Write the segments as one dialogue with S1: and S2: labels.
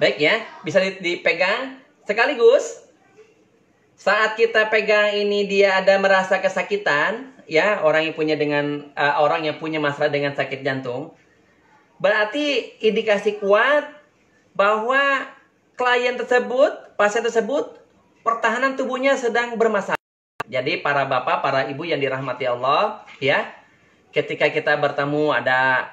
S1: Baik ya, bisa dipegang sekaligus. Saat kita pegang ini dia ada merasa kesakitan, ya, orang yang punya masalah dengan sakit jantung. Berarti indikasi kuat bahwa klien tersebut, pasien tersebut, pertahanan tubuhnya sedang bermasalah. Jadi para bapak, para ibu yang dirahmati Allah, ya, ketika kita bertemu ada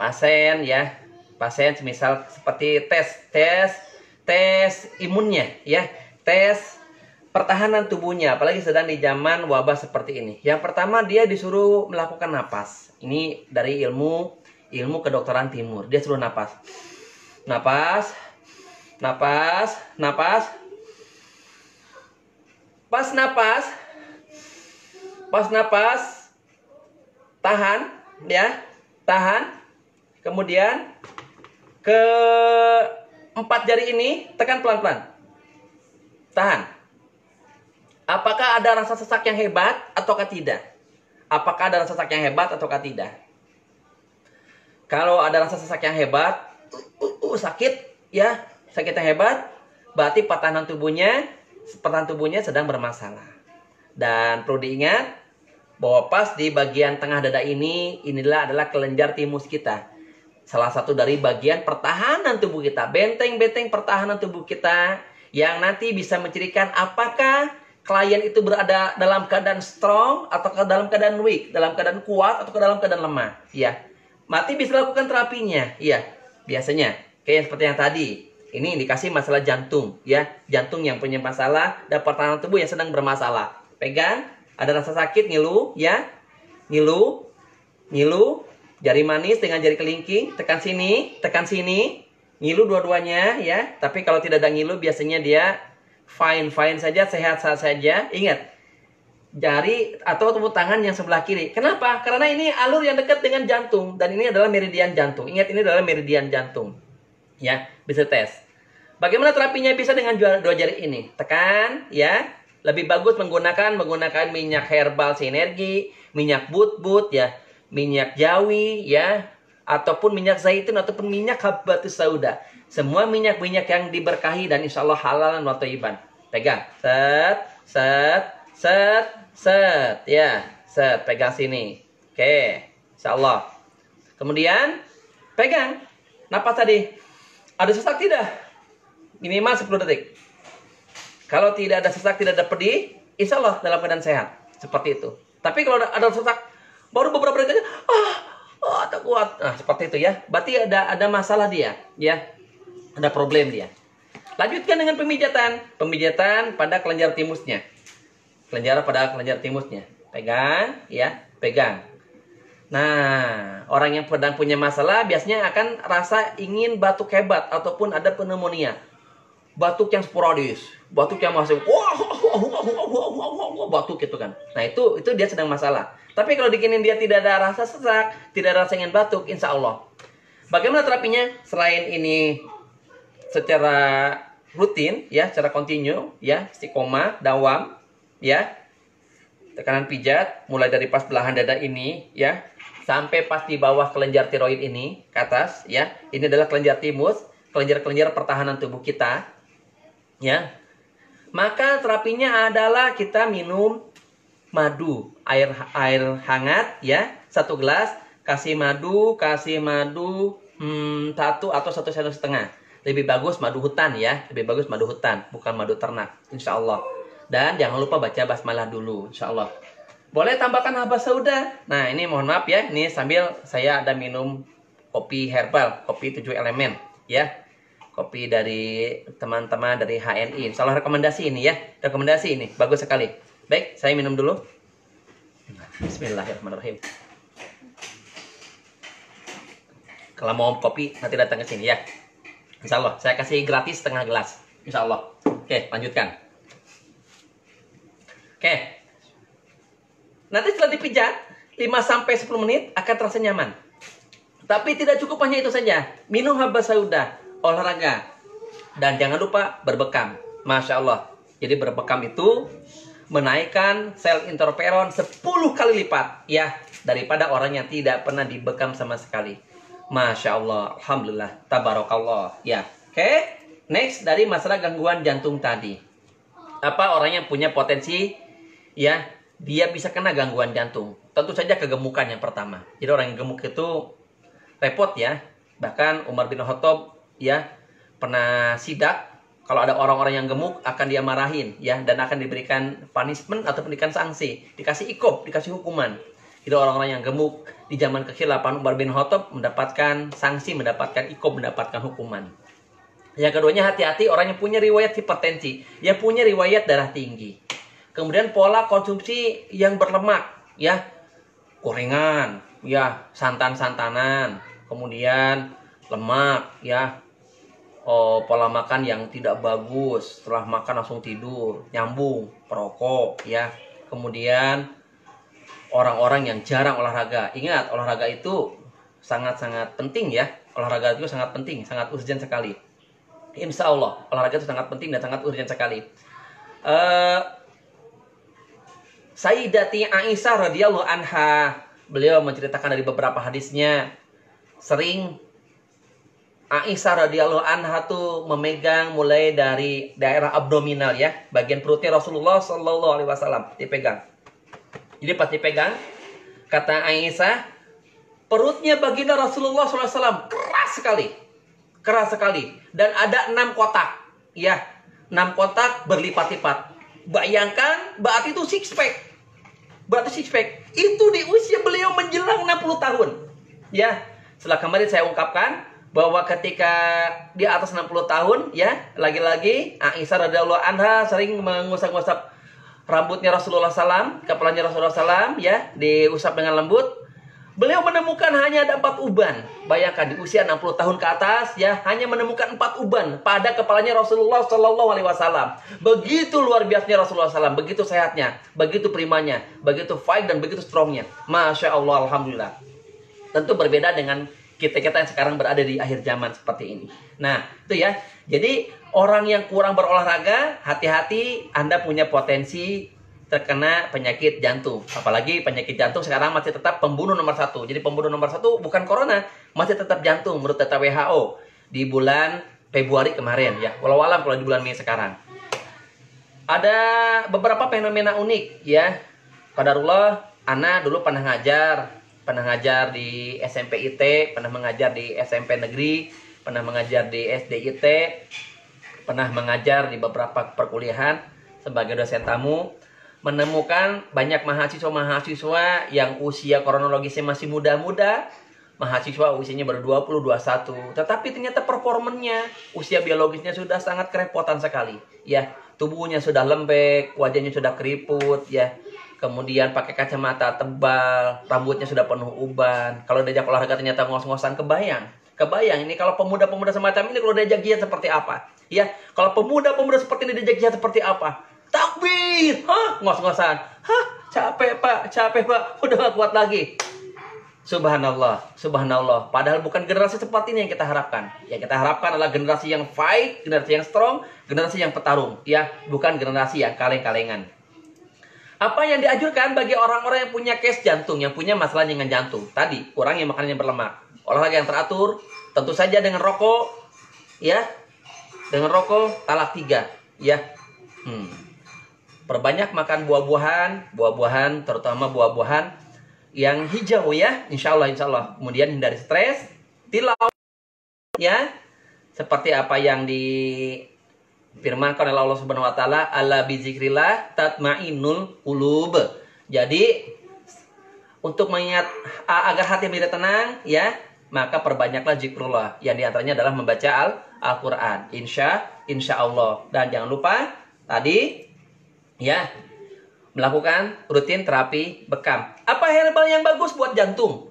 S1: pasien, ya, pasien misal seperti tes imunnya, ya, tes pertahanan tubuhnya, apalagi sedang di zaman wabah seperti ini. Yang pertama dia disuruh melakukan napas. Ini dari ilmu kedokteran timur. Dia suruh napas. Napas. Napas, napas. Pas napas. Pas napas. Tahan, ya. Tahan. Kemudian ke 4 jari ini tekan pelan-pelan. Tahan. Apakah ada rasa sesak yang hebat ataukah tidak? Apakah ada rasa sesak yang hebat ataukah tidak? Kalau ada rasa sesak yang hebat, sakit, ya, sakit yang hebat, berarti pertahanan tubuhnya sedang bermasalah. Dan perlu diingat bahwa pas di bagian tengah dada inilah adalah kelenjar timus kita. Salah satu dari bagian pertahanan tubuh kita, benteng-benteng pertahanan tubuh kita yang nanti bisa mencirikan apakah klien itu berada dalam keadaan strong atau dalam keadaan weak, dalam keadaan kuat atau dalam keadaan lemah, ya. Mati bisa lakukan terapinya, ya. Biasanya kayak seperti yang tadi. Ini indikasi masalah jantung, ya. Jantung yang punya masalah dan pertahanan tubuh yang sedang bermasalah. Pegang, ada rasa sakit, ngilu, ya. Ngilu. Jari manis dengan jari kelingking, tekan sini, ngilu dua-duanya, ya. Tapi kalau tidak ada ngilu, biasanya dia fine saja, sehat saja. Ingat, jari atau tepuk tangan yang sebelah kiri. Kenapa? Karena ini alur yang dekat dengan jantung dan ini adalah meridian jantung. Ingat, ini adalah meridian jantung. Ya, bisa tes. Bagaimana terapinya? Bisa dengan dua jari ini. Tekan, ya. Lebih bagus menggunakan minyak herbal sinergi, minyak but, ya. Minyak jawi, ya, ataupun minyak zaitun ataupun minyak habbatus sauda. Semua minyak-minyak yang diberkahi dan insya Allah halal wa thayyiban. Pegang, set, ya, pegang sini. Oke, insya Allah. Kemudian pegang. Napas tadi. Ada sesak tidak? Minimal 10 detik. Kalau tidak ada sesak, tidak ada pedih, insya Allah dalam keadaan sehat. Seperti itu. Tapi kalau ada sesak, baru beberapa detik aja, tak kuat. Nah, seperti itu, ya. Berarti ada masalah dia, ya. Ada problem dia. Lanjutkan dengan pemijatan. Pemijatan pada kelenjar timusnya. Pada kelenjar timusnya. Pegang, ya. Pegang. Nah, orang yang sedang punya masalah biasanya akan rasa ingin batuk hebat ataupun ada pneumonia. Batuk yang sporadis, batuk yang masih batuk gitu kan. Nah, itu dia sedang masalah. Tapi kalau dikinin dia tidak ada rasa sesak, tidak ada rasa ingin batuk, insya Allah. Bagaimana terapinya? Selain ini secara rutin, ya, secara kontinu, ya, istiqomah, dawam, ya, tekanan pijat, mulai dari pas belahan dada ini, ya, sampai pas di bawah kelenjar tiroid ini, ke atas, ya. Ini adalah kelenjar timus, kelenjar-kelenjar pertahanan tubuh kita, ya. Maka terapinya adalah kita minum madu, air hangat, ya, 1 gelas, kasih madu 1 atau 1,5 sendok. Lebih bagus madu hutan, ya, lebih bagus madu hutan, bukan madu ternak, insya Allah. Dan jangan lupa baca basmalah dulu, insya Allah. Boleh tambahkan habbas sauda. Nah, ini mohon maaf, ya, ini sambil saya ada minum kopi herbal, kopi 7 elemen, ya. Kopi dari teman-teman dari HNI. Insya Allah rekomendasi ini, ya. Rekomendasi ini, bagus sekali. Baik, saya minum dulu. Bismillahirrahmanirrahim. Kalau mau kopi, nanti datang ke sini, ya. Insya Allah, saya kasih gratis setengah gelas. Insya Allah. Oke, lanjutkan. Oke. Nanti setelah dipijat, 5-10 menit akan terasa nyaman. Tapi tidak cukup hanya itu saja. Minum habbas sauda, olahraga. Dan jangan lupa berbekam. Masya Allah. Jadi berbekam itu menaikkan sel interferon 10 kali lipat, ya, daripada orang yang tidak pernah dibekam sama sekali. Masya Allah, alhamdulillah, tabarakallah, ya. Oke, next dari masalah gangguan jantung tadi. Apa orang yang punya potensi ya dia bisa kena gangguan jantung? Tentu saja kegemukan yang pertama. Jadi orang yang gemuk itu repot ya. Bahkan Umar bin Khattab ya pernah sidak kalau ada orang-orang yang gemuk akan dia marahin ya dan akan diberikan punishment atau diberikan sanksi, dikasih iqab, dikasih hukuman. Jadi orang-orang yang gemuk di zaman kekhilafan Umar bin Khattab mendapatkan sanksi, mendapatkan iqab, mendapatkan hukuman. Yang keduanya hati-hati orang yang punya riwayat hipertensi, yang punya riwayat darah tinggi. Kemudian pola konsumsi yang berlemak, ya, gorengan, ya, santan-santanan, kemudian lemak, ya, pola makan yang tidak bagus, setelah makan langsung tidur, nyambung, perokok, ya, kemudian orang-orang yang jarang olahraga. Ingat, olahraga itu sangat-sangat penting ya, olahraga itu sangat penting, sangat urgent sekali. Insya Allah, olahraga itu sangat penting dan sangat urgent sekali. Sayyidati Aisyah radhiyallahu anha, beliau menceritakan dari beberapa hadisnya, sering Aisyah radhiyallahu anha tuh memegang mulai dari daerah abdominal ya, bagian perutnya Rasulullah sallallahu alaihi wasallam dipegang. Jadi pas dipegang, kata Aisyah, perutnya baginda Rasulullah sallallahu alaihi wasallam keras sekali. Keras sekali. Dan ada 6 kotak. Ya, 6 kotak berlipat-lipat. Bayangkan, berarti itu six pack. Berarti six pack. Itu di usia beliau menjelang 60 tahun. Ya, setelah kemarin saya ungkapkan bahwa ketika di atas 60 tahun, ya, lagi-lagi Aisyah radhiyallahu anha sering mengusap-ngusap rambutnya Rasulullah SAW, kepalanya Rasulullah SAW, ya, diusap dengan lembut. Beliau menemukan hanya ada 4 uban. Bayangkan di usia 60 tahun ke atas ya hanya menemukan 4 uban pada kepalanya Rasulullah Sallallahu Alaihi Wasallam. Begitu luar biasanya Rasulullah SAW, begitu sehatnya, begitu primanya, begitu fight dan begitu strongnya. Masya Allah, alhamdulillah. Tentu berbeda dengan kita-kita yang sekarang berada di akhir zaman seperti ini. Nah itu ya. Jadi orang yang kurang berolahraga, hati-hati, Anda punya potensi terkena penyakit jantung. Apalagi penyakit jantung sekarang masih tetap pembunuh nomor 1. Jadi pembunuh nomor 1 bukan corona, masih tetap jantung menurut data WHO di bulan Februari kemarin ya. Walau alam kalau di bulan Mei sekarang. Ada beberapa fenomena unik ya. Qadarullah, Ana dulu pernah ngajar di SMP IT, pernah mengajar di SMP negeri, pernah mengajar di SD IT, pernah mengajar di beberapa perkuliahan sebagai dosen tamu. Menemukan banyak mahasiswa-mahasiswa yang usia kronologisnya masih muda-muda, mahasiswa usianya baru 20, 21, tetapi ternyata performanya, usia biologisnya sudah sangat kerepotan sekali, ya, tubuhnya sudah lembek, wajahnya sudah keriput, ya, kemudian pakai kacamata tebal, rambutnya sudah penuh uban, kalau diajak olahraga ternyata ngos-ngosan, kebayang ini kalau pemuda-pemuda semacam ini kalau diajak giat seperti apa, ya, kalau pemuda-pemuda seperti ini diajak giat seperti apa? Takbir, ngos-ngosan, capek pak, udah gak kuat lagi. Subhanallah, subhanallah. Padahal bukan generasi seperti ini yang kita harapkan. Yang kita harapkan adalah generasi yang fight, generasi yang strong, generasi yang petarung, ya, bukan generasi yang kaleng-kalengan. Apa yang dianjurkan bagi orang-orang yang punya case jantung, yang punya masalah dengan jantung? Tadi, kurangi makanan yang berlemak, olahraga yang teratur, tentu saja dengan rokok, ya, dengan rokok talak 3, ya. Perbanyak makan buah-buahan, terutama buah-buahan yang hijau ya, insya Allah. Kemudian hindari stres, tilawah ya, seperti apa yang difirmankan oleh Allah Subhanahu Wa Taala, ala bizikrillah tatmainul qulub. Jadi untuk mengingat agar hati menjadi tenang ya, maka perbanyaklah zikrullah, yang diantaranya adalah membaca Al-Quran, insya Allah. Dan jangan lupa tadi ya, melakukan rutin terapi bekam. Apa herbal yang bagus buat jantung?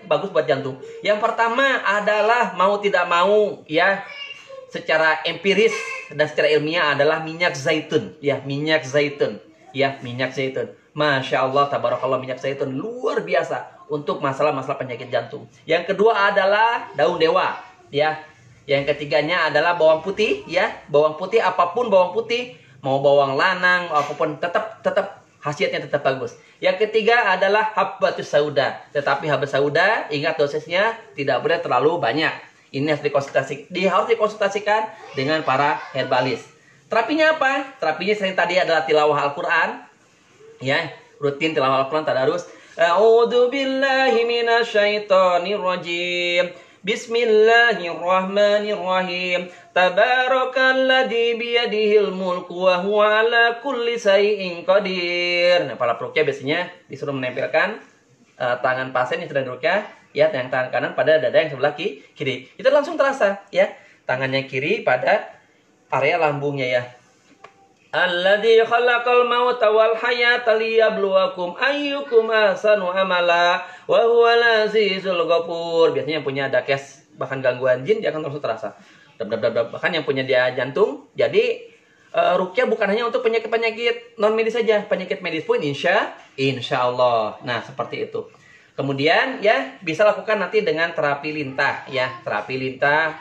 S1: Bagus buat jantung? Yang pertama adalah mau tidak mau ya, secara empiris dan secara ilmiah adalah minyak zaitun. Ya, minyak zaitun. Masya Allah, tabarakallah, minyak zaitun luar biasa untuk masalah-masalah penyakit jantung. Yang kedua adalah daun dewa. Ya, yang ketiganya adalah bawang putih. Ya, bawang putih, apapun bawang putih, mau bawang lanang apapun, tetap khasiatnya tetap bagus. Yang ketiga adalah habbatus sauda. Tetapi habbatus sauda, ingat dosisnya tidak boleh terlalu banyak. Ini harus dikonsultasikan dengan para herbalis. Terapinya apa? Terapinya sering tadi adalah tilawah Al-Quran. Ya, rutin tilawah Al-Quran, tadarus. A'udzu billahi minasyaitonir rajim. Bismillahirrahmanirrahim. Tabarakalladzi biyadihil mulku wa huwa ala kulli syai'in qadir. Nah, para peruqyah biasanya disuruh menempelkan tangan pasien yang sedang diruqyah, ya, yang tangan kanan pada dada yang sebelah kiri. Itu langsung terasa, ya. Tangannya kiri pada area lambungnya, ya. Alladzi khalaqal mauta wal hayata liyabluwakum ayyukum ahsanu amala wa huwal azizul ghafur. Biasanya yang punya dakes bahkan gangguan jin dia akan langsung terasa. Bahkan yang punya dia jantung. Jadi ruqyah bukan hanya untuk penyakit-penyakit non medis saja, penyakit medis pun insya Allah. Nah, seperti itu. Kemudian ya bisa lakukan nanti dengan terapi lintah, ya, terapi lintah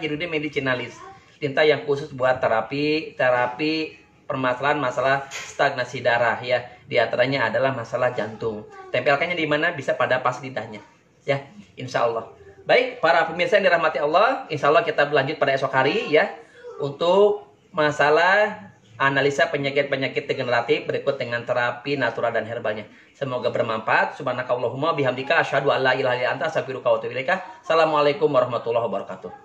S1: Hirudin Medicinalis. Lintah yang khusus buat terapi permasalahan masalah stagnasi darah, ya. Di antaranya adalah masalah jantung. Tempelkannya di mana? Bisa pada pas lidahnya, ya, insya Allah. Baik, para pemirsa yang dirahmati Allah, insya Allah kita berlanjut pada esok hari, ya, untuk masalah analisa penyakit-penyakit degeneratif berikut dengan terapi natural dan herbalnya. Semoga bermanfaat. Subhanakallahumma bihamdika asyhadu an la ilaha illa anta astaghfiruka wa atubu ilaika. Assalamualaikum warahmatullahi wabarakatuh.